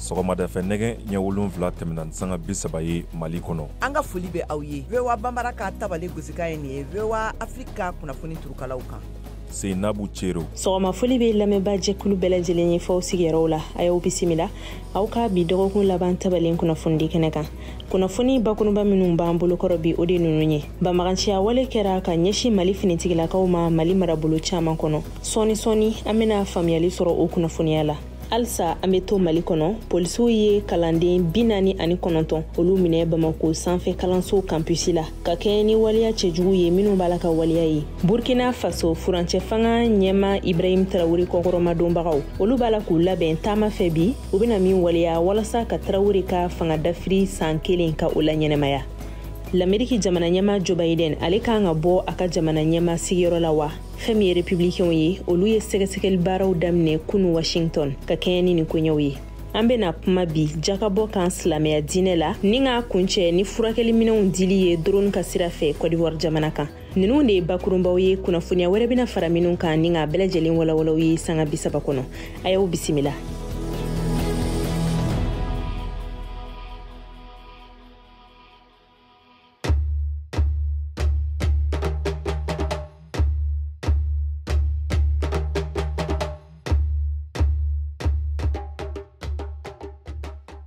sɔgɔmada fɛ nɛgɛ ɲɛ 7 tɛmɛna sanga 30 ye Mali kɔnɔ. An ka foli bɛ aw ye. VOA Bambara ka tabale gosika ye nin ye. VOA Afrika kunnafoni turukalaw kan. Seinabu Cero. Sɔgɔma foli bɛ lamɛnba jɛkulu bɛɛ lajɛlen ye fɔw sigiyɔrɔw la. A y'aw bisimila. Aw ka bi dɔgɔkun laban tabalen kunnafoni kɛnɛ kan. Kunnafoni bakuruba minnu b'an bolokɔrɔ bi o de ninnu ye. Banbaganciya wale kɛra ka ɲɛsin Mali finitigilakaw ma Mali marabolo caman kɔnɔ. Sɔni an bɛna faamuyali sɔrɔ o kunnafoniya la. Alsa an bɛ to Mali kɔnɔ, polisiw ye kalanden 49 olu minɛ Bamako sanfɛ kalanso campus la ka kɛɲɛ ni waliya cɛjugu ye minnu b'a la ka waliya ye. Burkina Faso furancɛ fanga ɲɛma Ibrahim Traoré kɔkɔrɔmadonbagaw olu b'a la k'u labɛn taama fɛ bi u bɛna min waliya walasa ka Traoré ka fanga dafiri san 1 ka o la ɲɛnamaya. L'Amérique jamana ɲɛma Joe Biden ale kan ka bɔ a ka jamana ɲɛma sigiyɔrɔ la wa fɛn min ye républicain ye olu ye sɛgɛsɛgɛli baaraw daminɛ kunu Washington ka kɛɲɛ ni nin koɲɛw ye. An bɛna kuma bi jakabɔ kan silamɛya diinɛ la ni ka kuncɛ ni furakɛli minɛnw dili ye drone ka sira fɛ Côte d'Ivoire jamana kan. Ninnu de ye bakurunbaw ye kunnafoniya wɛrɛ bɛna fara minnu kan ni ka bɛɛ lajɛlen walawalaw ye sanga 30 kɔnɔ. A y'aw bisimila.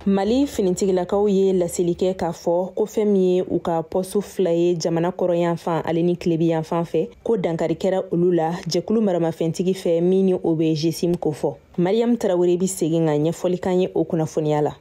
Mali finitigilakaw ye laseli kɛ k'a fɔ ko fɛn min ye u ka pɔsu 2 ye jamana kɔrɔ yanfan ale ni tilebi yanfan fɛ ko dankari kɛra olu la jɛkulu maramafɛntigi fɛ min ni o bɛ Jessim ko fɔ. Mariam Traoré bi segin ka ɲɛfɔli kan ye o kunnafoniya la.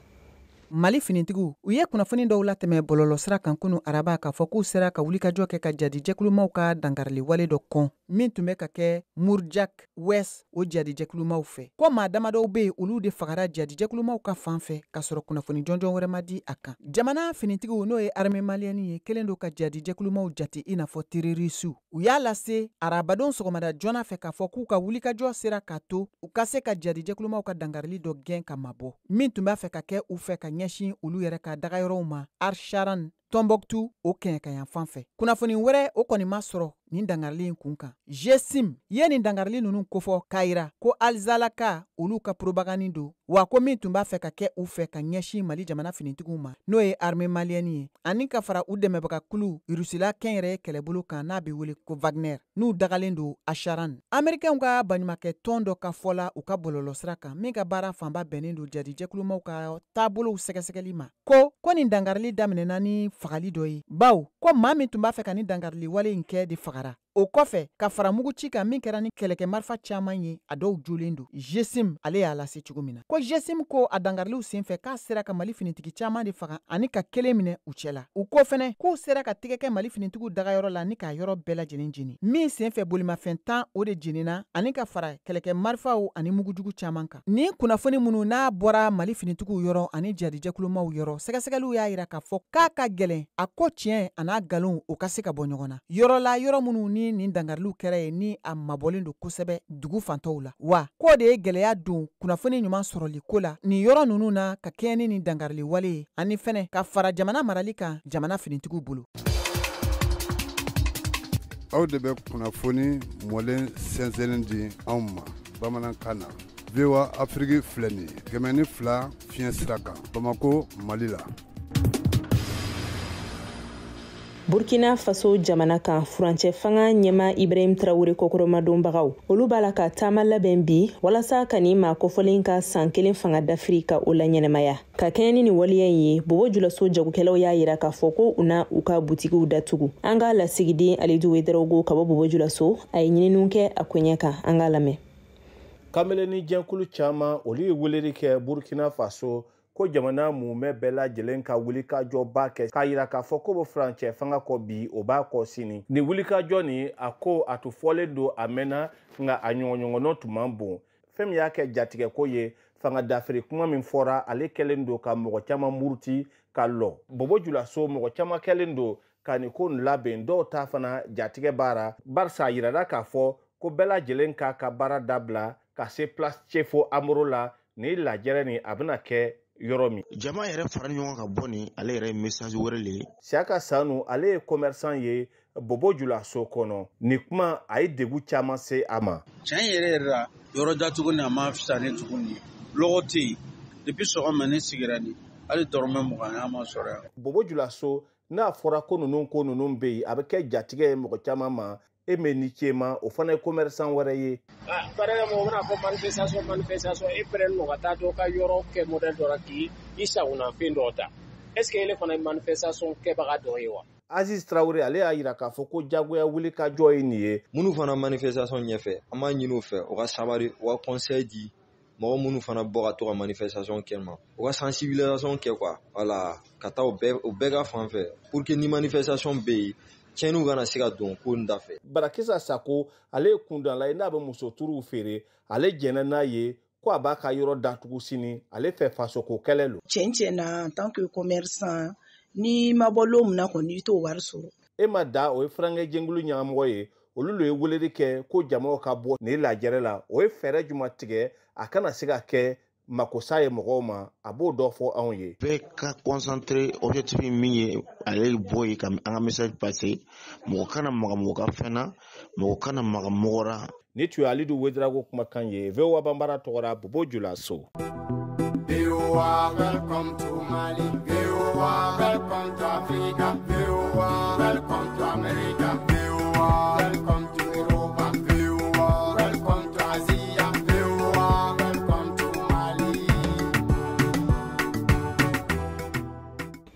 Mali finitigiw u ye kunnafoni dɔw la tɛmɛ bɔlɔlɔ sira kan kunu araba k'a fɔ k'u sera ka wulikajɔ kɛ ka jadi jɛkulumaw ka dankarili wale dɔ kɔn min tun bɛ ka kɛ Murjak West o jadi jɛkulumaw fɛ. Ko maa damadɔw bɛ yen olu de fagara jadi jɛkulumaw ka fan fɛ ka sɔrɔ kunnafoni jɔnjɔn wɛrɛ ma di a kan. Jamana finitigiw n'o ye armée malienne ye kelen do ka jadi jɛkulumaw jate i n'a fɔ terrorisiw. U y'a lase arabadon sɔgɔmada joona fɛ k'a fɔ k'u ka wulikajɔ sera k'a to u ka se ka jadi jɛkulumaw ka dankarili dɔ gɛn ka mabɔ min tun b'a fɛ ka kɛ u fɛ ka ɲɛsin olu yɛrɛ ka dagayɔrɔw ma Arsharan Tombouctou o kɛɲɛ ka yan fan fɛ. Kunnafoni wɛrɛ o kɔni ma sɔrɔ nin dangarili in kun kan. Jessim ye nin dangarili ninnu kofɔ k'a yira ko Alzalaka olu ka propagande do wa ko min tun b'a fɛ ka kɛ u fɛ ka ɲɛsin Mali jamana finitigiw ma n'o ye armée malienne ye ani ka fara u dɛmɛbagakulu Rusila kɛnyɛrɛye kɛlɛbolo kan n'a bɛ wele ko Wagner n'u dagalen do Acharan. Américains ka baɲumankɛ tɔn dɔ ka fɔla u ka bɔlɔlɔ sira kan min ka baara fanba bɛnnen do jadi jɛkulumaw ka taabolow sɛgɛsɛgɛli ma ko nin dangarili daminɛna ni fagali dɔ ye baw ko maa min tun b'a fɛ ka nin dangarili wale in kɛ de fagara. O kɔfɛ ka fara mugu ci kan min kɛra ni kɛlɛkɛ marifa caman ye a dɔw jolen do. Jessim ale y'a lase cogo min na. Ko Jessim ko a dangariliw sen fɛ k'a sera ka Mali finitigi caman de faga ani ka kelen minɛ u cɛ la. U ko fɛnɛ k'u sera ka tigɛ kɛ Mali finitigiw dagayɔrɔ la ni k'a yɔrɔ bɛɛ lajɛlen jeni. Min sen fɛ bolimafɛn 10 o de jenina ani ka fara kɛlɛkɛ marifaw ani mugujugu caman kan. Ni kunnafoni minnu n'a bɔra Mali finitigiw yɔrɔ ani jadi jɛkulumaw yɔrɔ sɛgɛsɛgɛliw y'a yira k'a fɔ k'a ka gɛlɛn a ko tiɲɛ a n'a galon o ka se ka bɔ ɲɔgɔn na. Yɔrɔ la yɔrɔ minnu ni nin dangariliw kɛra ye ni a mabɔlen do kosɛbɛ dugu fantaw la wa k'o de ye gɛlɛya don kunnafoni ɲuman sɔrɔli ko la nin yɔrɔ ninnu na ka kɛɲɛ ni nin dangarili wale ye ani fɛnɛ ka fara jamana marali kan jamana finitigiw bolo. Aw de bɛ kunnafoni mɔlen sɛnsɛnnin di anw ma bamanankan na. VOA Afrique filɛ nin ye 102 fiɲɛ sira kan Bamako Mali la. Burkina Faso jamana kan furancɛ fanga ɲɛma Ibrahim Traoré kɔkɔrɔmadonbagaw olu b'a la ka taama labɛn bi walasa ka ni maa kɔfɔlen ka san 1 fanga dafiri ka o la ɲɛnamaya ka kɛɲɛ ni nin waliya in ye Bobo Julaso jagokɛlaw y'a yira k'a fɔ ko u na u ka butigiw datugu. An ka lasigiden Alidu Wederawogo ka bɔ Bobo Julaso a ye ɲininiw kɛ a koɲɛ kan an ka lamɛn. Kamele ni jɛnkulu caman olu ye weleli kɛ Burkina Faso ko jamana mumɛ bɛɛ lajɛlen ka wulikajɔba kɛ k'a yira k'a fɔ ko bɛ furancɛ fanga kɔ bi o b'a kɔ sini. Ni wulikajɔ ni a ko a tun fɔlen don a mɛnna nka a ɲɔgɔnɲɔgɔnnɔ tun man bon. Fɛn min y'a kɛ jatigɛ ko ye fanga dafiri kuma min fɔra ale kɛlen don ka mɔgɔ caman muruti ka lɔ. Bobo Julaso mɔgɔ caman kɛlen don ka nin ko labɛn dɔw ta fana jatigɛ baara barisa a yirala k'a fɔ ko bɛɛ lajɛlen k'a ka baara dabila ka se place Chefo Amoro la ni lajɛrɛ ni a bɛna kɛ yɔrɔ min. Jama yɛrɛ fara ɲɔgɔn ka bɔ ni ale yɛrɛ message wɛrɛ le ye. Siaka Sanu ale ye commerçant ye Bobo Julaso kɔnɔ. Ni kuma a ye degun caman se a ma. Tiɲɛ yɛrɛ yɛrɛ la yɔrɔ datugu ni a ma fisa ne tuguni. Lɔgɔ tɛ yen depuis sɔgɔma ne sigira ni hali dɔrɔmɛ 20 ma sɔrɔ yan. Bobo Julaso n'a fɔra ko ninnu bɛ yen a bɛ kɛ jatigɛ ye mɔgɔ caman ma e mɛ ni ce ma o fana ye commerçant wɛrɛ ye. Par exemple o bɛna fɔ manifestation e pɛrɛn nɔ ka taa dɔ ka yɔrɔ kɛ modèle dɔ la k'i sagona fɛn dɔ ta est ce que ele fana ye manifestation kɛbaga dɔ ye wa. Aziz Traoré ale y'a yira k'a fɔ ko jagoya wuli ka jɔ ye nin ye. Minnu fana manifestation ɲɛfɛ an b'a ɲini u fɛ u ka sabari u ka conseil di mɔgɔ minnu fana bɔ ka to ka manifestation kɛ ma u ka sensibilisation kɛ quoi voilà ka taa u bɛɛ ka fan fɛ pour que ni manifestation bɛ yen tiɲɛniw kana se ka don ko n da fɛ. Barakisa Sako ale ye kundanla ye n'a bɛ muso turuw feere ale jɛnna n'a ye ko a b'a ka yɔrɔ datugu sini ale fɛ fasoko kɛlɛ lo. Tiɲɛ na en tant que commerçant ni ma bɔ lon min na kɔni i t'o wari sɔrɔ. E ma da o ye furankɛ jɛnkulu ɲɛmɔgɔ ye olu le ye weleli kɛ ko jamaw ka bɔ nin lajɛrɛ la o ye fɛɛrɛ juma tigɛ a kana se ka kɛ makosa ye mɔgɔw ma a b'o dɔ fɔ anw ye. Bɛɛ ka concentré objectif min ye ale bɔ ye ka an ka message passer mɔgɔ kana maga mɔgɔ ka fɛn na mɔgɔ kana maga mɔgɔ ra. Ni tun ye Alidu Wederago kumakan ye VOA Banbara tɔgɔra Bobo Julaso. VOA welcome to Mali. VOA welcome to Africa. VOA welcome to America. VOA welcome to Europe. VOA welcome to Asia. VOA welcome to Mali.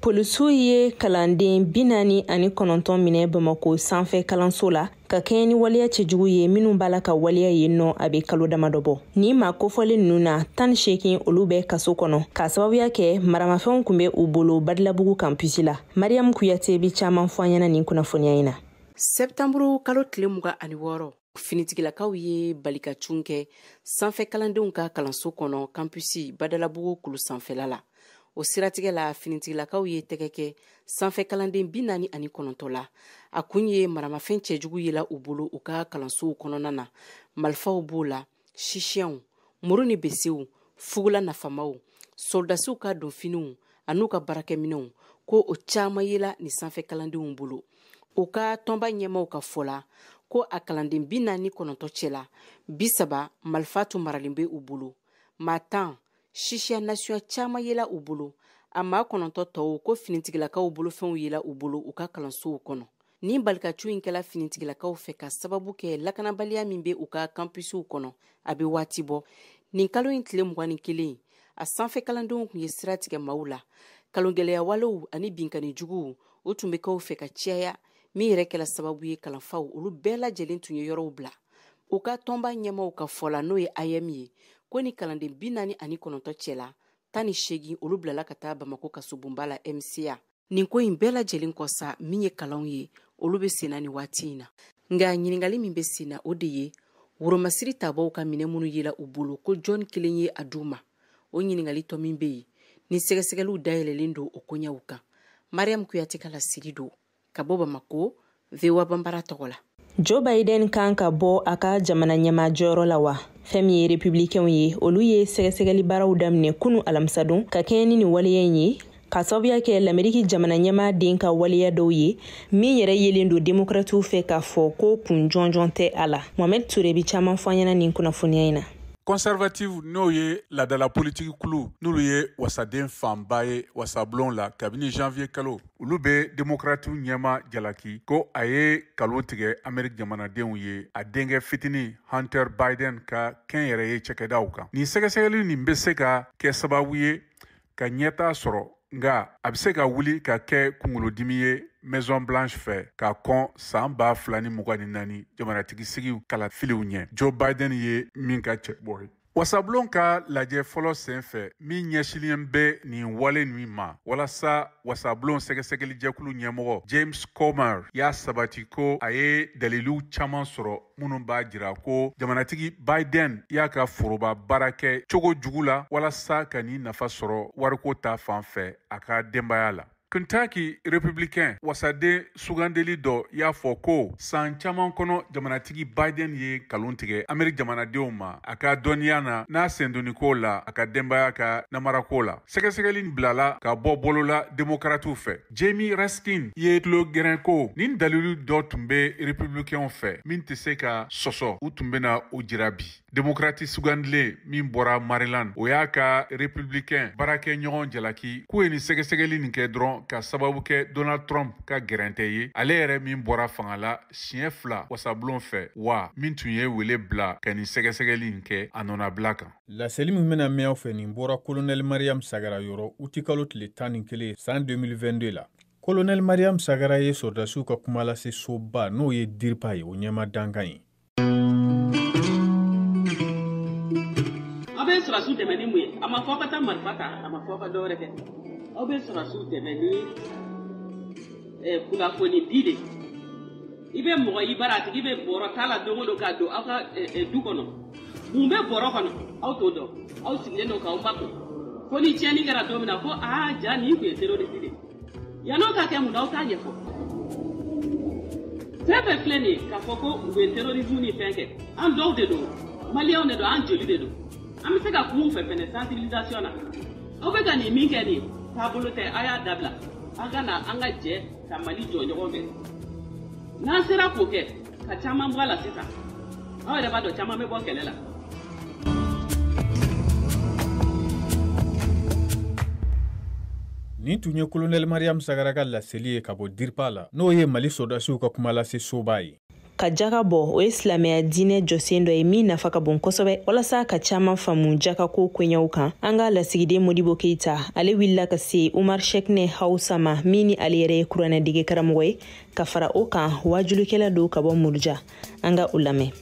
Polisiw ye kalanden 49 minɛ Bamako sanfɛ kalanso la ka kɛɲɛ ni waleya cɛjugu ye minnu b'a la ka waleya yen nɔ a bɛ kalo damadɔ bɔ. Ni ma kofɔlen ninnu na 18 olu bɛ kaso kɔnɔ ka sababuya kɛ maramafɛnw kun bɛ u bolo Badilabugu campus la. Mariam Kuyate bi caman fɔ an ɲɛna nin kunnafoniya in na. Septembre kalo tile 26 finitigilakaw ye balikacun kɛ sanfɛ kalandenw ka kalanso kɔnɔ campus Badilabugu kulu sanfɛla la. O siratigɛ la finitigilakaw ye tɛgɛ kɛ sanfɛ kalanden 49 la. A kun ye maramafɛn cɛjugu yela u bolo u ka kalansow kɔnɔna na. Malfaw b'o la, shishiyanw, muru ni besew, fugula nafamaw, soldasiw ka donfiniw an'u ka barakɛminɛw ko o caman yela ni sanfɛ kalandenw bolo. O ka tɔnba ɲɛmaw ka fɔla ko a kalanden 49 cɛla 30 malfa tun maralen bɛ u bolo. Maa 10 shishiya nasiya caman yela u bolo. A maa 9 tɔw ko finitigilakaw bolo fɛnw yela u bolo u ka kalansow kɔnɔ. Ni balikacu in kɛla finitigilakaw fɛ ka sababu kɛ lakanabaliya min bɛ u ka campusiw kɔnɔ a bɛ waati bɔ. Nin kalo in tile 21 a sanfɛ kalandenw kun ye sira tigɛ maaw la. Kalongɛlɛya walew ani binkani juguw o tun bɛ kɛw fɛ ka caya min yɛrɛ kɛla sababu ye kalanfaw olu bɛɛ lajɛlen tun ye yɔrɔw bila. U ka tɔnba ɲɛmaw ka fɔla n'o ye IM ye ko ni kalanden 49 cɛla 18 olu bilala ka taa Bamako kasobonba la MCA. Nin ko in bɛɛ lajɛlen kɔsa min ye kalanw ye olu bɛ senna ni waati in na. Nga ɲiningali min bɛ senna o de ye woromasiri tabaw ka minɛ minnu yela u bolo ko John kelen ye a d'u ma. O ɲiningali tɔ min bɛ yen ni sɛgɛsɛgɛliw dayɛlɛlen don o koɲɛw kan. Mariam Kuyate ka lasiri don ka bɔ Bamako VOA Banbara tɔgɔ la. Joe Biden kan ka bɔ a ka jamana ɲɛma jɔyɔrɔ la wa? Fɛn min ye républicainw ye olu ye sɛgɛsɛgɛli baaraw daminɛ kunu alamisadon ka kɛɲɛ ni waleya in ye ka sababuya kɛ l'Amérique jamana ɲɛma den ka waleya dɔw ye min yɛrɛ yelen don démocratiw fɛ k'a fɔ ko kun jɔnjɔn tɛ a la. Mohamed Touré bi caman fɔ an ɲɛna nin kunnafoniya in na. Conservative n'o ye ladala politique kulu n'olu ye wasaden fanba ye wasablon la kabini janvier kalo olu bɛ démocrates ɲɛma jalaki ko a ye kalon tigɛ Amérique jamanadenw ye a denkɛ fitini Hunter Biden ka kɛn yɛrɛ ye cɛkɛdaw kan. Nin sɛgɛsɛgɛli nin bɛ se ka kɛ sababu ye ka ɲɛta sɔrɔ nga a bɛ se ka wuli ka kɛ kunkolodimi ye Maison Blanche fɛ ka kɔn san 2024 jamanatigi sigiw kalafiliw ɲɛ. Joe Biden ye min ka cɛbɔ ye. Wasablon ka lajɛ fɔlɔ sen fɛ min ɲɛsilen bɛ nin wale nin ma walasa wasablon sɛgɛsɛgɛli jɛkulu ɲɛmɔgɔ James Comer y'a sabati ko a ye daliliw caman sɔrɔ minnu b'a jira ko jamanatigi Biden y'a ka foroba baara kɛ cogo jugu la walasa ka ni nafa sɔrɔ wariko ta fan fɛ a ka denbaya la. Kentucky républicain wasaden sugandeli dɔ y'a fɔ ko san caman kɔnɔ jamanatigi Biden ye kalon tigɛ Amérique jamanadenw ma a ka dɔnniya na n'a sendoniko la a ka denbaya ka namarako la. Sɛgɛsɛgɛli bilala ka bɔ bolola démocratiw fɛ. Jamie Raskin ye tulo gɛrɛn ko nin dalilu dɔ tun bɛ républicainw fɛ min tɛ se ka sɔsɔ u tun bɛna o jira bi. démocrate sugandile min bɔra Maryland o y'a ka républicain baarakɛ ɲɔgɔn jalaki k'u ye ni sɛgɛsɛgɛli nin kɛ dɔrɔn ka sababu kɛ Donald Trump ka gɛrɛntɛ ye ale yɛrɛ min bɔra fanga la siɲɛ 2 wasabulon fɛ wa min tun ye wele bila ka nin sɛgɛsɛgɛli nin kɛ a nɔnabila kan. Laseli min bɛna mɛn aw fɛ nin bɔra Colonel Mariam Sagara yɔrɔ uti kalo tile 11 san 2022 la. Colonel Mariam Sagara ye sɔrdasiw ka kuma lase soba n'o ye DIRPA ye o ɲɛma dankan ye. Aw bɛ sɔrɔsiw dɛmɛ ni mun ye? A ma fɔ ka taa marifa ta, a ma fɔ ka dɔwɛrɛ kɛ. Aw bɛ sɔrɔsiw dɛmɛ ni kunnafoni di de. I bɛ mɔgɔ i bara a tigi bɛ bɔrɔ t'a la don o don k'a don aw ka du kɔnɔ. Mun bɛ bɔrɔ kɔnɔ aw t'o dɔn. Aw sigilen don k'aw makun. Fo ni tiɲɛni kɛra don min na ko ja nin kun ye terroriste de. Yan'o ka kɛ mun na aw t'a ɲɛfɔ. Fɛn fɛn filɛ nin ye k'a fɔ ko u bɛ terrorisme ni fɛn kɛ an dɔw de don maliyɛnw de don an joli de don. An bɛ se ka kuma u fɛ fɛnɛ sensibilisation na. Aw bɛ ka nin min kɛ nin taabolo tɛ a y'a dabila. An ka na an ka jɛ ka Mali jɔ ɲɔgɔn fɛ. N'an sera k'o kɛ ka caman bɔ a la sisan aw yɛrɛ b'a dɔn caman bɛ bɔ kɛlɛ la. Nin tun ye Colonel Mariam Sagara ka laseli ye ka bɔ DIRPA la n'o ye Mali sɔrdasiw ka kuma lase soba ye. Ka jaga bɔ o ye silamɛya diinɛ jɔsen dɔ ye min nafa ka bon kosɛbɛ walasa ka caman faamu jaga ko koɲɛw kan. An ka lasigiden Modibo Keita ale wulila ka se Umar Shekne Hausa ma min ni ale yɛrɛ ye kuranɛ dege karamɔgɔ ye ka fara o kan wajulikɛla do ka bɔ Murja. An ka o lamɛn.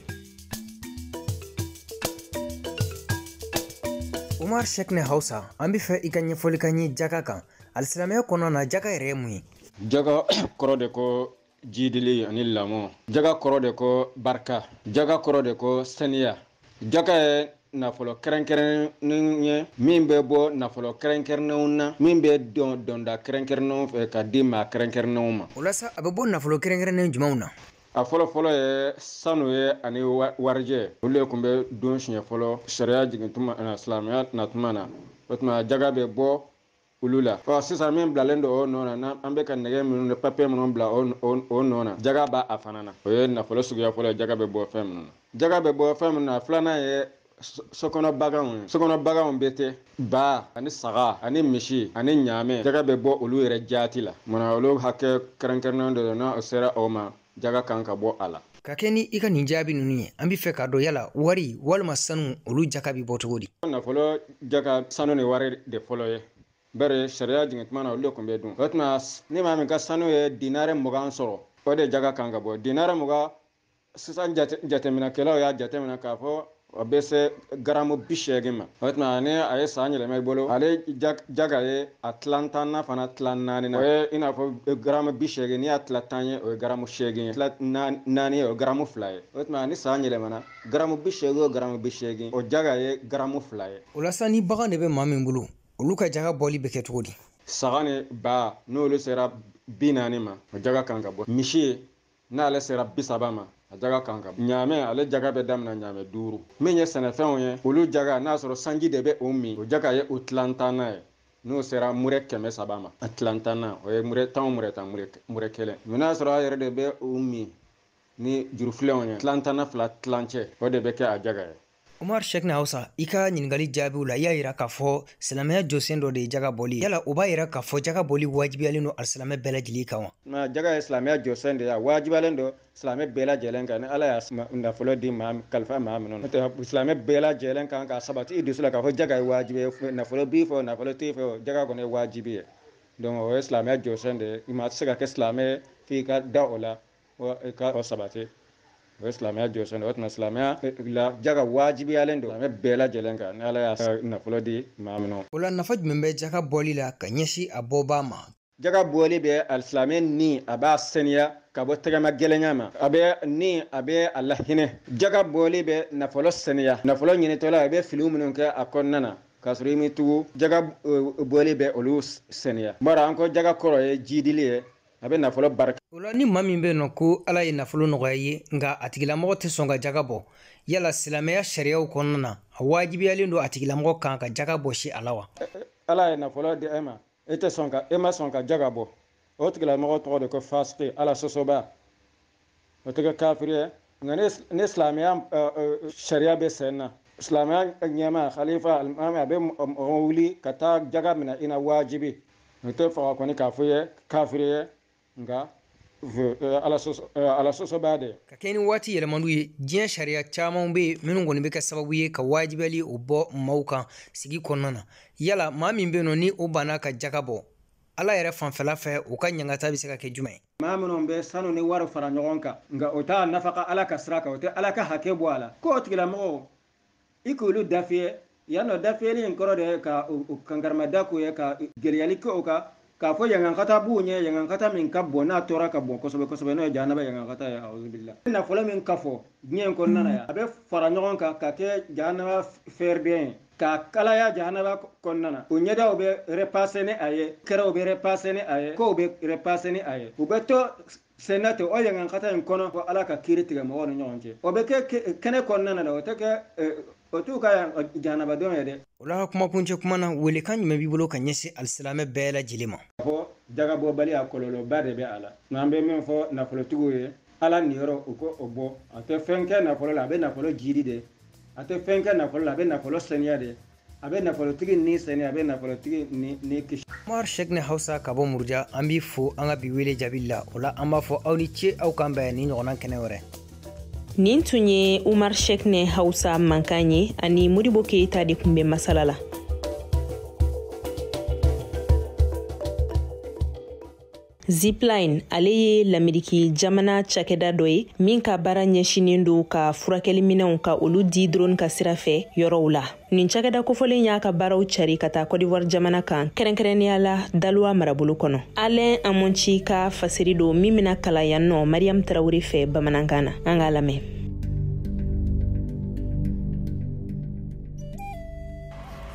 Umar Shekne Hausa an bɛ fɛ i ka ɲɛfɔli ka ɲɛ jaga kan. Alisilamɛya kɔnɔ na jaga yɛrɛ ye mun ye? Jaga kɔrɔ de ko jidili ani lamɔ. Jaga kɔrɔ de ko barika. Jaga kɔrɔ de ko saniya. Jaga ye nafolo kɛrɛnkɛrɛnnen ye min bɛ bɔ nafolo kɛrɛnkɛrɛnnenw na min bɛ dɔnda kɛrɛnkɛrɛnnenw fɛ ka di maa kɛrɛnkɛrɛnnenw ma. O la sa a bɛ bɔ nafolo kɛrɛnkɛrɛnnen jumɛnw na? A fɔlɔ ye sanu ye ani warijɛ. Olu de tun bɛ don siɲɛ fɔlɔ sariya jigin tuma na silamɛya na tuma na. O tuma jaga bɛ bɔ olu la. Sisan min bilalen don o nɔ na an bɛ ka nɛgɛ minnu ni papiye minnu bila o nɔ na jaga b'a a fana na. O ye nafolo suguya fɔlɔ ye jaga bɛ bɔ fɛn minnu na. Jaga bɛ bɔ fɛn minnu na filanan ye sokɔnɔ baganw ye. Sokɔnɔ baganw bɛ ten ba ani saga ani misi ani ɲaamɛ jaga bɛ bɔ olu yɛrɛ jaati la. Mana olu hakɛ kɛrɛnkɛrɛnnen dɔ n'a sera o ma jaga kan ka bɔ a la. Ka kɛ ni i ka nin jaabi ninnu ye an bɛ fɛ k'a dɔn yala wari walima sanu olu jaga bɛ bɔ cogo di? Nafolo jaga sanu ni wari de fɔlɔ ye. Bari sariya jigin tuma na olu de tun bɛ dun. O tuma ni maa min ka sanu ye dinare 20 sɔrɔ o de jaga kan ka bɔ. Dinare 20 sisan jateminɛkɛlaw y'a jateminɛ k'a fɔ o bɛ se garamu 80 ma. O tuma ni a ye san yɛlɛma i bolo ale jaga ye a tilan 10 na fana tilan 4 na. O ye i n'a fɔ garamu 80 n'i y'a tilan 10 ye o ye garamu 8 ye. Tilan 4 ye o ye garamu 2 ye. O tuma ni san yɛlɛmana garamu 80 o garamu 80 o jaga ye garamu 2 ye. O la sa ni bagan de bɛ maa min bolo olu ka jaga bɔli bɛ kɛ cogo di? Saga ni ba n'olu sera 40 ma o jaga kan ka bɔ. Misi n'ale sera 30 ma a jaga kan ka bɔ. Ɲaamɛ ale jaga bɛ daminɛ ɲaamɛ 5. Min ye sɛnɛfɛnw ye olu jaga n'a sɔrɔ sanji de bɛ o min o jaga ye o tilan 10 ye. N'o sera mure 300 ma a tilan 10 o ye mure 10 mure 1. Mais n'a sɔrɔ a yɛrɛ de bɛ o min ni jurufilenw ye tilan 10 2 tilancɛ o de bɛ kɛ a jaga ye. Umar Shekne Hausa i ka ɲininkali jaabiw la i y'a yira k'a fɔ silamɛya jɔsen dɔ de ye jaga bɔli. Yala o b'a yira k'a fɔ jaga bɔli wajibiyalen don alisilamɛ bɛɛ lajɛlen kan wa? Jaga ye silamɛya jɔsen de ye a wajibiyalen don silamɛ bɛɛ lajɛlen kan ni Ala y'a nafolo di kalifa maa minnu na. N'o tɛ silamɛ bɛɛ lajɛlen kan ka sabati i dusu la k'a fɔ jaga ye wajibi ye nafolo b'i fɛ nafolo t'i fɛ jaga kɔni ye wajibi ye. Donc o ye silamɛya jɔsen de ye i ma se ka kɛ silamɛ f'i ka da o la i ka o sabati. O ye silamɛya jɔsen de ye o tuma silamɛya la jaga wajibiyalen don silamɛ bɛɛ lajɛlen kan ni Ala y'a nafolo di maa minnu. O la nafa jumɛn bɛ jaga bɔli la ka ɲɛsin a bɔbaa ma? Jaga bɔli bɛ alisilamɛ ni a b'a saniya ka bɔ tɛgɛma gɛlɛnya ma a bɛ a lahinɛ. Jaga bɔli bɛ nafolo saniya nafolo ɲinitɔla a bɛ filiw minnu kɛ a kɔnɔna na k'a sɔrɔ i m'i tugu jaga bɔli bɛ olu saniya. Bari an ko jaga kɔrɔ ye jidili ye a bɛ nafolo barika. O la ni maa min bɛ yen nɔ ko Ala ye nafolo nɔgɔya ye nka a tigilamɔgɔ tɛ sɔn ka jaga bɔ yala silamɛya sariyaw kɔnɔna na a wajibiyalen don a tigilamɔgɔ kan ka jaga bɔ si a la wa? Ala ye nafolo di e ma e ma sɔn ka jaga bɔ o tigilamɔgɔ tɔgɔ de ko fasiki Ala sɔsɔba o tɛ kɛ kafiri ye ne silamɛya sariya bɛ sen na silamɛya ɲɛma khalifa alimami a bɛ wuli ka taa jaga minɛ i na wajibi o tɛ faga kɔni k'a fɔ ye kafiri ye nka ala sɔsɔ b'a de ka kɛ ni waati yɛlɛmaniw ye diɲɛ sariya caman bɛ yen minnu kɔni bɛ kɛ sababu ye ka wajibiyali o bɔ maaw kan sigi kɔnɔna na yala maa min bɛ yen nɔ ni o banna ka jaga bɔ ala yɛrɛ fanfɛla fɛ o ka ɲangata bɛ se ka kɛ jumɛn ye maa minnu bɛ sanu ni wari fara ɲɔgɔn kan nka o t'a nafa ka ala ka sira kan o tɛ ala ka hakɛ bɔ a la k'o tigilamɔgɔw i k'olu dafiyɛ yan nɔ dafiyɛli in kɔrɔ de ye ka kankarimada k'o ye ka gɛlɛyali kɛ o kan k'a fɔ yangankata b'u ɲɛ yangankata min ka bon n'a tɔɔra ka bon kosɛbɛ kosɛbɛ n'o ye jahanaba yangankata ye auzubillah nafolo min ka fɔ diɲɛ in kɔnɔna na yan a bɛ fara ɲɔgɔn kan ka kɛ jahanaba fɛrɛden ye k'a kalaya jahanaba kɔnɔna na o ɲɛdaw bɛ repase ni a ye kɛrɛw bɛ repase ni a ye kow bɛ repase ni a ye u bɛ to senna ten o yangankata in kɔnɔ fɔ ala ka kiiri tigɛ mɔgɔw ni ɲɔgɔn cɛ o bɛ kɛ kɛnɛ kɔnɔna na dɛ o tɛ kɛ o t'u ka jahanabadon ye dɛ o la kumakuncɛ kuma na welekan jumɛn b'i bolo ka ɲɛsin alisilamɛ bɛɛ lajɛlen ma fɔ jagabɔbali a kɔlɔlɔba de bɛ a la n'an bɛ min fɔ nafolotigiw ye ala niyɔrɔ u ko o bɔ a tɛ fɛn kɛ nafolo la a bɛ nafolo jiri de a tɛ fɛn kɛ nafolo la a bɛ nafolo saniya de a bɛ nafolotigi ni saniya a bɛ nafolotigi ni kisi Umar Shekne Hausa ka bɔ Murja an b'i fo an ka bi wele jaabi la o la an b'a fɔ aw ni ce aw kan bɛn ni ɲɔgɔnna kɛnɛ wɛrɛ nin tun ye Umar Shekne Hausa mankan ye ani Modibo Keita de kun bɛ masala la Zipline ale ye l'Ameriki jamana cakɛda dɔ ye min ka baara ɲɛsinen do ka furakɛli minɛnw ka olu di drone ka sira fɛ yɔrɔw la. Nin cakɛda kofɔlen y'a ka baaraw cari ka taa Côte d'Ivoire jamana kan kɛrɛnkɛrɛnnenya la Daloa marabolo kɔnɔ. Alain Amonchi ka fasiri do min bɛna kalan yan nɔ Mariam Traoré fɛ bamanankan na. An k'a lamɛn.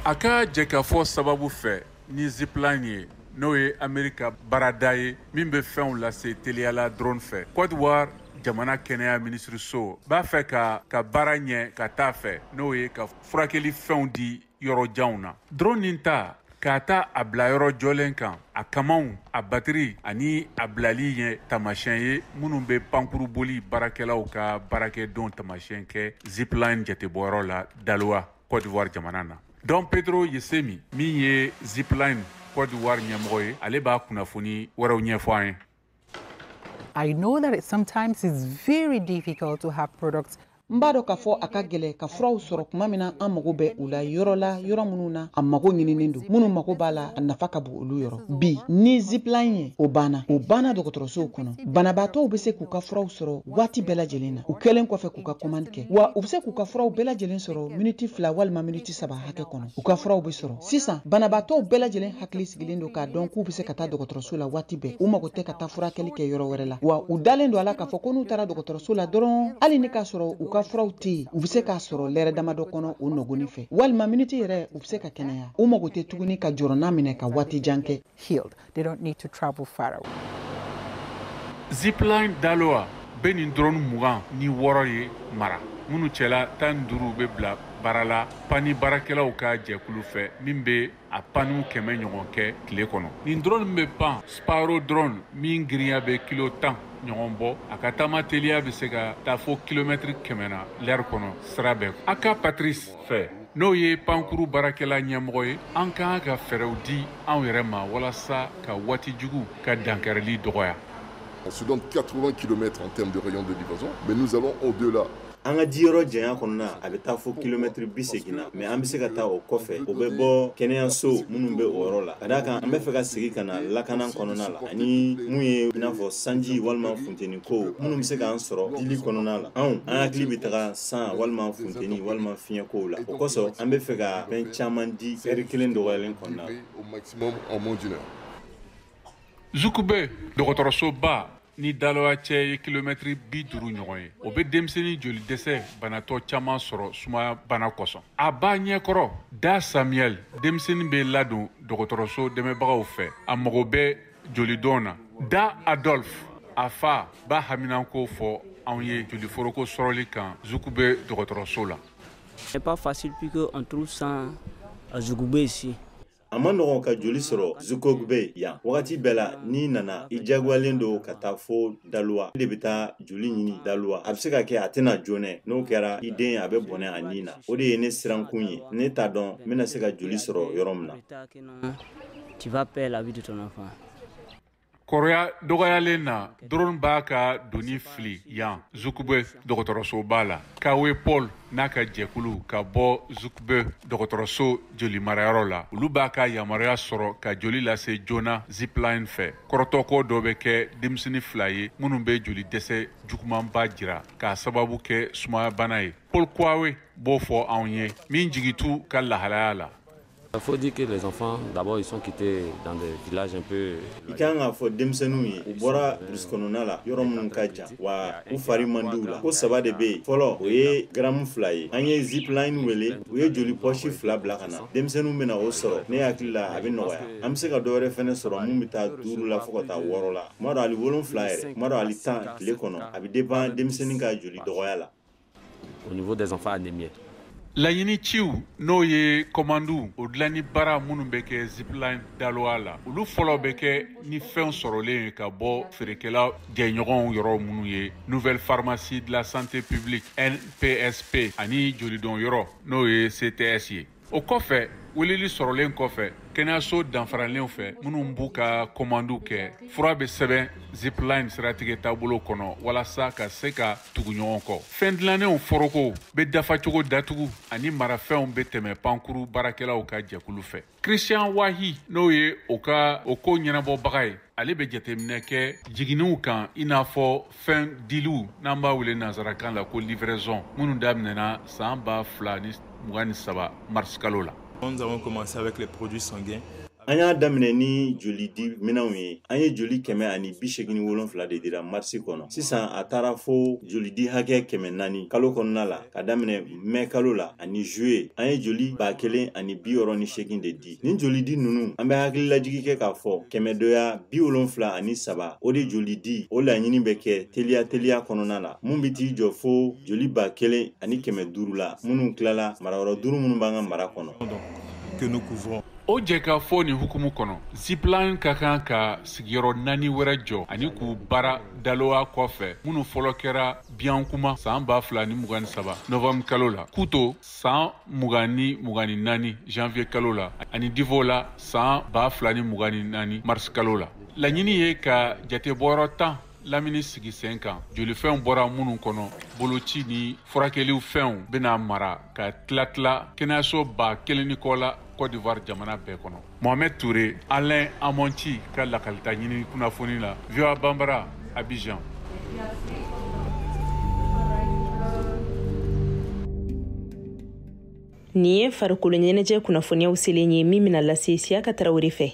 A ka jɛ ka fɔ sababu fɛ ni Zipline ye n'o ye Amerika baarada ye min bɛ fɛnw lase teliyala drone fɛ. Côte d'Ivoire jamana kɛnɛya minisiriso b'a fɛ ka baara ɲɛ ka taa fɛ n'o ye ka furakɛli fɛnw di yɔrɔ janw na. Drone nin ta k'a ta a bila yɔrɔ jɔlen kan a kamaw a batiri ani a bilali ye tamasiyɛn ye minnu bɛ pankuru boli baarakɛlaw ka baarakɛdon tamasiyɛn kɛ Zipline jatebɔyɔrɔ la Daloa Côte d'Ivoire jamana na. Don Pedro Yesemi min ye Zipline Côte d'Ivoire ɲɛmɔgɔ ye ale b'a kunnafoni wɛrɛw ɲɛfɔ an ye. I know that sometimes it's very difficult to have products. N b'a dɔn k'a fɔ a ka gɛlɛ ka furaw sɔrɔ tuma min na an mago bɛ u la yɔrɔ minnu na a mago ɲininen don minnu mago b'a la a nafa ka bon olu yɔrɔ bi ni Zipline ye o banna dɔgɔtɔrɔsow kɔnɔ banabaatɔw bɛ se k'u ka furaw sɔrɔ waati bɛɛ lajɛlen na u kɛlen kɔfɛ k'u ka commande kɛ wa u bɛ se k'u ka furaw bɛɛ lajɛlen sɔrɔ miniti 2 walima miniti 3 hakɛ kɔnɔ u ka furaw bɛ sɔrɔ sisan banabaatɔw bɛɛ lajɛlen hakili sigilen don k'a dɔn k'u bɛ se ka taa dɔgɔtɔrɔso la waati bɛɛ u mago tɛ ka taa furakɛli kɛ yɔrɔ wɛrɛ la wa u dalen don a la k'a fɔ ko n'u taara dɔgɔtɔrɔso la dɔrɔn hali ni k'a sɔrɔ u ka furaw tɛ yen u bɛ se k'a sɔrɔ lɛrɛ damadɔ kɔnɔ o nɔgɔni fɛ walima miniti yɛrɛ u bɛ se ka kɛnɛya u mago tɛ tuguni ka jɔrɔna minɛ ka waati jan kɛ. Healed. They don't need to travel far away. Zipline Daloa bɛ nin drone 26 ye mara minnu cɛla 15 bɛ bila baara la pani baarakɛlaw ka jɛkulu fɛ min bɛ a paniw 100 ɲɔgɔn kɛ tile kɔnɔ. Nin drone bɛ pan Sparrow drone min girinya bɛ kilo 10 ɲɔgɔn bɔ a ka taama teliya bɛ se ka taa fo kilomɛtiri 100 na lɛri kɔnɔ sira bɛɛ. A ka Patrice fɛ n'o ye pankuru baarakɛla ɲɛmɔgɔ ye an ka kan ka fɛɛrɛw di anw yɛrɛ ma walasa ka waati jugu ka dankɛrɛli dɔgɔya. On se donne 80 km en termes de rayon de livraison, mais nous allons au-delà. An ka jiyɔrɔ janya kɔnɔna a bɛ taa fo kilomɛtiri 80 na mais an bɛ se ka taa o kɔfɛ o bɛ bɔ kɛnɛyaso minnu bɛ o yɔrɔ la ka d'a kan an bɛ fɛ ka segin ka na lakana kɔnɔna la ani mun ye i n'a fɔ sanji walima funteni ko minnu bɛ se k'an sɔrɔ dili kɔnɔna la an hakili bɛ taga san walima funteni walima fiɲɛ kow la o kosɔn an bɛ fɛ ka fɛn caman di heure kelen dɔgɔyalen kɔnɔna la. Au maximum en moins d'une heure. Zukube dɔgɔtɔrɔsoba ni Daloa cɛ ye kilomɛtiri 50 ɲɔgɔn ye o bɛ denmisɛnnin joli dɛsɛ banatɔ caman sɔrɔ sumaya bana kosɔn a ba ɲɛkɔrɔ Da Samuel denmisɛnnin bɛ ladon dɔgɔtɔrɔso dɛmɛbagaw fɛ a mago bɛ jolidɔn na Da Adolphe a fa b'a haminanko fɔ anw ye joliforoko sɔrɔli kan Zukube dɔgɔtɔrɔso la. C'est pas facile puisque on trouve ça à Zougoubé ici. a man nɔgɔn ka joli sɔrɔ Zukogbe yan wagati bɛɛ la n'i nana i jagoyalen do ka taa fo Daluwa de bɛ taa joli ɲini Daluwa a bɛ se ka kɛ a tɛna joonɛ n'o kɛra i den a bɛ bɔnɛ a nin na o de ye ne sirankun ye ne t'a dɔn n bɛna se ka joli sɔrɔ yɔrɔ min na. Tu vas perdre la vie de ton enfant. Kɔrɔya dɔgɔyalen na dɔrɔn b'a ka doni fili yan Zukube dɔgɔtɔrɔsoba la Kawe Paul n'a ka jɛkulu ka bɔ Zukube dɔgɔtɔrɔso joli marayɔrɔ la olu b'a ka yamaruya sɔrɔ ka joli lase joona zipline fɛ kɔrɔtɔkɔ dɔ bɛ kɛ denmisɛnnin 2 ye minnu bɛ joli dɛsɛ jugumanba jira k'a sababu kɛ sumaya bana ye Paul Kawe b'o fɔ anw ye min jigitu ka lahalaya la. Il faut dire que les enfants, d'abord, ils sont quittés dans des villages un peu... I kan ka fɔ denmisɛnninw ye u bɔra burusi kɔnɔna la yɔrɔ minnu ka jan wa u fari man di u la ko 3 de bɛ yen fɔlɔ o ye gramme 2 ye an ye zipline wele u ye joli pɔsi 2 bila ka na denmisɛnninw bɛna o sɔrɔ ne hakili la a bɛ nɔgɔya an bɛ se ka dɔ wɛrɛ fɛnɛ sɔrɔ mun bɛ taa 5 la fo ka taa 6 la kuma dɔ hali 7 yɛrɛ kuma dɔ hali 10 tile kɔnɔ a bɛ dépend denmisɛnnin ka joli dɔgɔya la. Au niveau des enfants anémiés. Laɲini ciw n'o ye kɔmandu o dilanni baara minnu bɛ kɛ zipline Daluwa la olu fɔlɔ bɛ kɛ ni fɛn sɔrɔlen ye ka bɔ feerekɛla jɛɲɔgɔnw yɔrɔ minnu ye Nouvelle Pharmacie de la Santé Publique NPSP ani jolidon yɔrɔ n'o ye CTS ye o kɔfɛ weleli sɔrɔlen kɔfɛ kɛnɛyaso danfaralenw fɛ minnu b'u ka kɔmandu kɛ fura bɛ sɛbɛn zipline siratigɛ taabolo kɔnɔ walasa ka se ka tugu ɲɔgɔn kɔ fɛn dilannenw foroko bɛ dafacogo datugu ani marafɛnw bɛ tɛmɛ pankuru baarakɛlaw ka jɛkulu fɛ Christian Wahi n'o ye o ko ɲɛnabɔbaga ye ale bɛ jateminɛ kɛ jiginniw kan i n'a fɔ fɛn diliw n'an b'a wele nanzarakan la ko livraison minnu daminɛna san 2023 mars kalo la. Nous avons commencé avec les produits sanguins. An y'a daminɛ ni joli di minɛnw ye an ye joli 187 de dira marsi kɔnɔ sisan a taara fo joli di hakɛ 400 kalo kɔnɔna la ka daminɛ mai kalo la ani juillet an ye joli 1,68 de di ni joli di nunu an bɛ hakililajigi kɛ k'a fɔ 173 o de joli di o laɲini bɛ kɛ teliya kɔnɔna la mun bi t'i jɔ fo joli 1,500 la minnu tilala marayɔrɔ 5 minnu b'an ka mara kɔnɔ que nous couvrons. O jɛ ka fɔ nin hukumu kɔnɔ zipline ka kan ka sigiyɔrɔ 4 wɛrɛ jɔ ani k'u baara Daluwa kɔfɛ minnu fɔlɔ kɛra Biankuma san 2023 novembre kalo la Kuto san 2024 janvier kalo la ani Divola san 2024 mars kalo la laɲini ye ka jatebɔyɔrɔ 10 lamini sigi sen kan jolifɛnw bɔra minnu kɔnɔ boloci ni furakɛliw fɛnw bɛna mara ka tila kɛnɛyaso 1,000 kɔ la Côte d'Ivoire jamana bɛɛ kɔnɔ. Mohamed Touré, Alain Amonti ka lakalita ɲini kunnafoni la VOA Bambara Abidjan. Nin ye farikolo ɲɛnajɛ kunnafoniyaw selen ye min bɛna lase Siyaka Tarawele fɛ.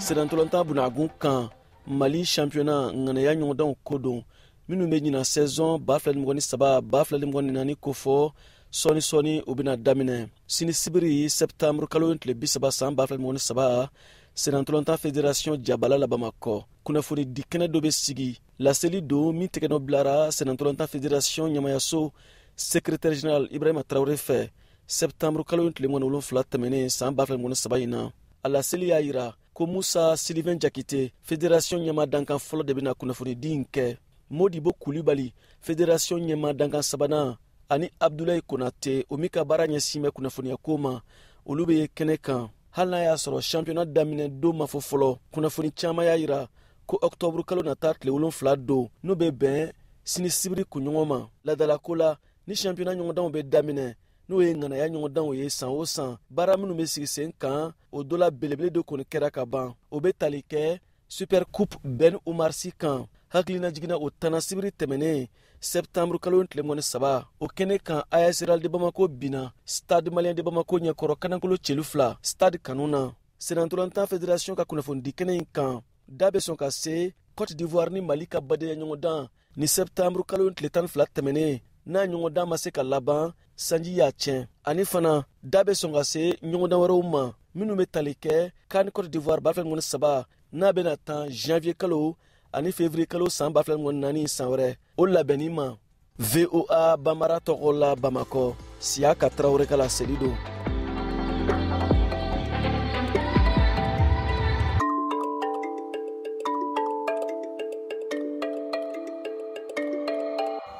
Sedantolanta bunagun kan Mali championnat ŋanaya ɲɔgɔndanw ko don minnu bɛ ɲina saison 2023-2024 ko fɔ sɔɔni u bɛna daminɛ sini sibiri septembre kalo tile 30 san 2023 Sedantolanta fédération jabala la Bamakɔ kunnafoni di kɛnɛ dɔ bɛ sigi laseli don min tɛgɛnɔ bilara Sedantolanta fédération ɲamayaso secrétaire général Ibrahima Traoré fɛ septembre kalo tile 17 tɛmɛnen san 2023 in na a laseli y'a yira ko Musa Sylvain Jakite fédération ɲɛma dankan fɔlɔ de bɛna kunnafoni di in kɛ Modibo Kulibali fédération ɲɛma dankan sabanan ani Abdoulaye Konate o min ka baara ɲɛsin bɛ kunnafoniya ko ma olu bɛ kɛnɛ kan hali n'a y'a sɔrɔ championnat daminɛ don ma fɔ fɔlɔ kunnafoni caman y'a yira ko octobre kalo nata tile 7 don n'o bɛ bɛn sini sibiri kunɲɔgɔn ma ladalako la ni championnat ɲɔgɔndanw bɛ daminɛ n'o ye ŋanaya ɲɔgɔndanw ye san o san baara minnu bɛ sigi sen kan o dɔ la belebele dɔ kɔni kɛra ka ban o bɛ tali kɛ super coupe Ben Umar Si kan hakilina jiginna o tana sibiri tɛmɛnen septembre kalo tile 13 o kɛnɛ kan AS Real de Bamako bina stade malien de Bamako ɲɛkɔrɔ kanankolo celu 2 stade kanu na Sedantolanta fédération ka kunnafoni di kɛnɛ in kan da bɛ sɔn ka se Côte d'Ivoire ni Mali ka badenya ɲɔgɔndan ni septembre kalo tile 12 tɛmɛnen n'a ɲɔgɔndan ma se ka laban sanji y'a tiɲɛ ani fana da bɛ sɔn ka se ɲɔgɔndan wɛrɛw ma minnu bɛ tali kɛ CAN Côte d'Ivoire 2023 n'a bɛna tan janvier kalo ani février kalo san 2024 san wɛrɛ o labɛnni ma VOA Bambara tɔgɔ la Bamakɔ Siaka Traoré ka laseli don.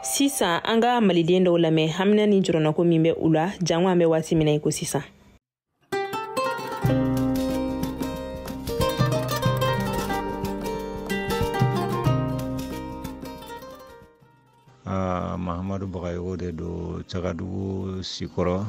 Sisan an ka maliden dɔw lamɛn hamina ni jɔrɔna ko min bɛ u la jango an bɛ waati min na i ko sisan. Mahamadu Bagayogo de do Cagadugu Sikoro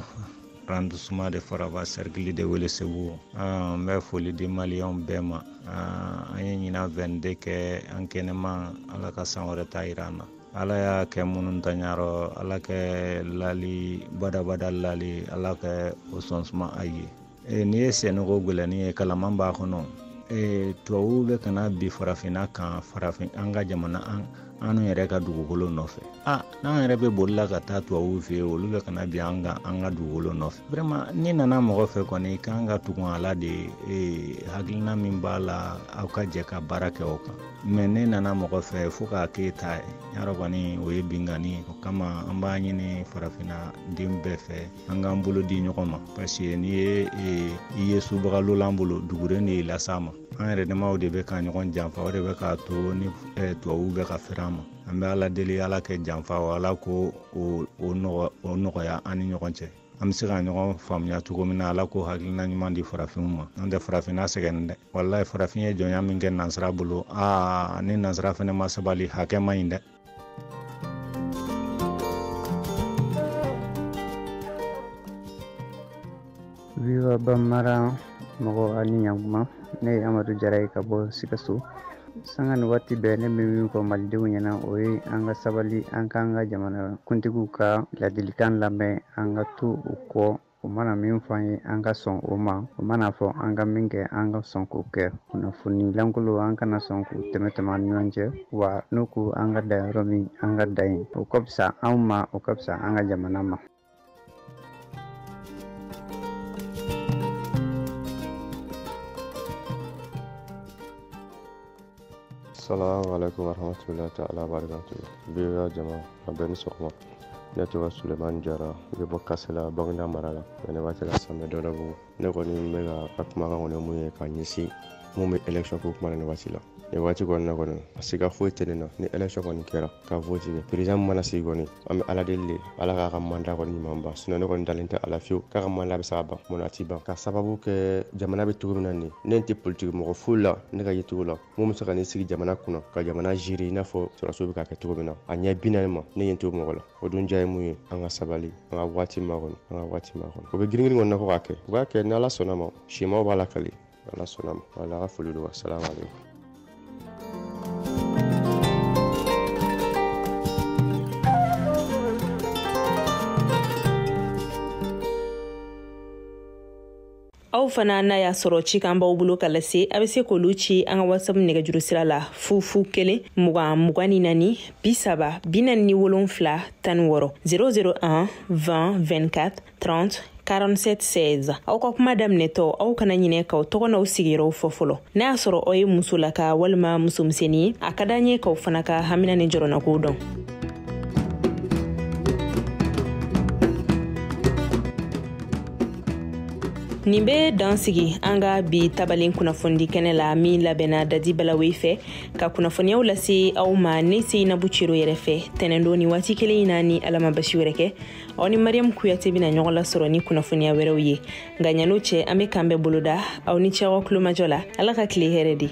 arrondissement de Faraba cercle de Welesebugu. N bɛ foli di maliyɛnw bɛɛ ma. An ye ɲina 22 kɛ an kɛnɛma Ala ka san wɛrɛ ta yira an na. Ala y'a kɛ minnu taɲarɔ Ala kɛ lali badabada lali Ala kɛ o sɔnsuma a ye. N'i ye Sɛnɛgo gwɛlɛnin ye kalaman b'a kɔnɔ. Tubabuw bɛ kana bi farafinna kan an ka jamana an yɛrɛ ka dugukolo nɔfɛ. N'an yɛrɛ bɛ boli la ka taa tubabuw fɛ yen olu bɛ kana bi an ka dugukolo nɔfɛ. Vraiment ni nana mɔgɔ fɛ kɔni kan ka tugun ala de hakilina min b'a la aw ka jɛ ka baara kɛ o kan. Mais ne nana mɔgɔ fɛ fo k'a k'e ta ye. Yarɔ kɔni o ye bingani o kama an b'a ɲini farafinna den bɛɛ fɛ an k'an bolo di ɲɔgɔn ma parce que n'i ye subagalolan bolo duguden de ye las'a ma. An yɛrɛ damaw de bɛ ka ɲɔgɔn janfa o de bɛ k'a to ni tubabuw bɛ ka fɛrɛ an ma. An bɛ ala deli ala kɛ janfa o ala ko o nɔgɔya an ni ɲɔgɔn cɛ. An bɛ se ka ɲɔgɔn faamuya cogo min na ala ko hakilina ɲuman di farafinw ma. An tɛ farafinna sɛgɛn dɛ. Wallahi farafin ye jɔnya min kɛ nansara bolo ni nansara fɛnɛ ma sabali hakɛ ma ɲi dɛ. Viva Bambara mɔgɔ ani ɲantuma ne ye Amadu Jara ye ka bɔ Sikaso. Sanga ni waati bɛɛ ne bɛ min fɔ malidenw ɲɛna o ye an ka sabali an k'an ka jamana kuntigiw ka ladilikan lamɛn an ka to u kɔ o mana min fɔ an ye an ka sɔn o ma o mana fɔ an ka min kɛ an ka sɔn k'o kɛ kunnafoni lankolon an kana sɔn k'u tɛmɛ an ni ɲɔgɔn cɛ wa n'u ko an ka dan yɔrɔ min an ka dan yen o ka fisa anw ma o ka fisa an ka jamana ma. Assalamu alaikum warahmatullahi ta'ala barakatuh. Biya jama'a abeni sokma. Ne tɔgɔ Suleman Jara bɛ bɔ Kasela Baginda mara la. Ne waati la Samɛ Dɔlɔbugu. Ne kɔni bɛ ka kumakan kɔni mun ye ka ɲɛsin mun bɛ élection ko kuma ne waati la. Ne waati kɔni na kɔni siga foyi tɛ ne na ni élection kɔni kɛra ka vote kɛ. Président mana sigi kɔni an bɛ ala deli ala k'a ka mandat kɔni ɲuman ban. Sinon ne kɔni dalen tɛ ala fiyewu k'a ka mandat bɛ se ka ban mun a ti ban. Ka sababu kɛ jamana bɛ cogo min na nin ne tɛ politique mɔgɔ foyi la ne ka ye cogo la mun bɛ se ka ne sigi jamana kunna ka jamana gérer i n'a fɔ sɔrɔso bɛ ka kɛ cogo min na a ɲɛ 40 ma ne ye to mɔgɔ la o dun ja ye mun ye an ka sabali an ka waati ma kɔni an ka waati ma kɔni o bɛ girin kɔni na ko k'a kɛ u b'a kɛ ni ala sɔnna ma simaw b'a la kali ala sɔnna ma wala ka foli don assalamu alaikum. Aw fana n'a y'a sɔrɔ ci kan b'aw bolo ka lase a bɛ se k'olu ci an ka WhatsApp nɛgɛjuru sira la 020 24 30 47 16 001 20 24 30 47 16 aw ka kuma daminɛtɔ aw kana ɲinɛ k'aw tɔgɔ n'aw sigiyɔrɔw fɔ fɔlɔ n'a y'a sɔrɔ aw ye muso laka walima musomisɛnnin ye a ka d'an ye k'aw fana ka hamina ni jɔrɔnako dɔn. Nin bɛ dan sigi an ka bi tabalen kunnafoni kɛnɛ la min labɛnna Dadi Balawe fɛ ka kunnafoniyaw lase aw ma ne Seinabu Ciro yɛrɛ fɛ tɛnɛndon ni waati kelen in na ni Alama Basi wɛrɛ kɛ aw ni Mariam Kuyate bɛna ɲɔgɔn lasɔrɔ ni kunnafoniya wɛrɛw ye nka ɲano cɛ an bɛ kan bɛɛ boloda aw ni cɛw kulomajɔ la Ala ka tile hɛrɛ di.